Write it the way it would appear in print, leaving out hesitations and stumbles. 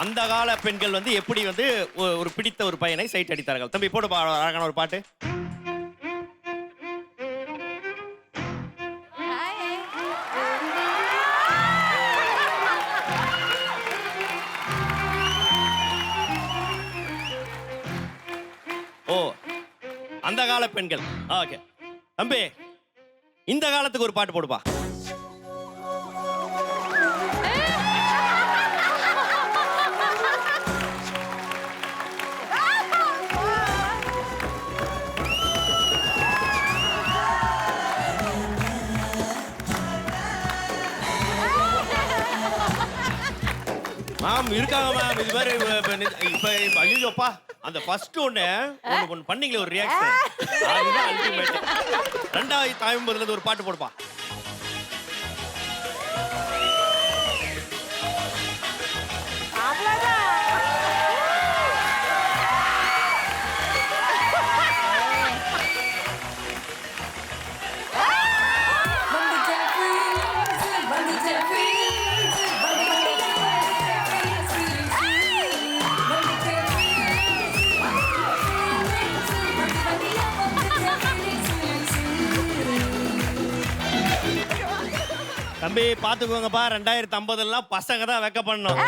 அந்த கால பெண்கள் வந்து எப்படி வந்து ஒரு பிடித்த ஒரு பையனை சைட் அடித்தார்கள். தம்பி போடு அழகான ஒரு பாட்டு. ஓ, அந்த கால பெண்கள். ஓகே தம்பி, இந்த காலத்துக்கு ஒரு பாட்டு போடுப்பா. மேம் இருக்காங்க மேம். இது மாதிரி இப்ப ஐயோப்பா அந்த ஃபர்ஸ்ட் ஒண்ணு பண்ணீங்களே ஒரு ரியாக்ஷன், அதுதான் அல்டிமேட். 2050ல ஒரு பாட்டு போடுப்பா. தம்பி பாத்துக்கோங்கப்பா, 2050 பசங்க தான் வெக்க பண்ணணும்.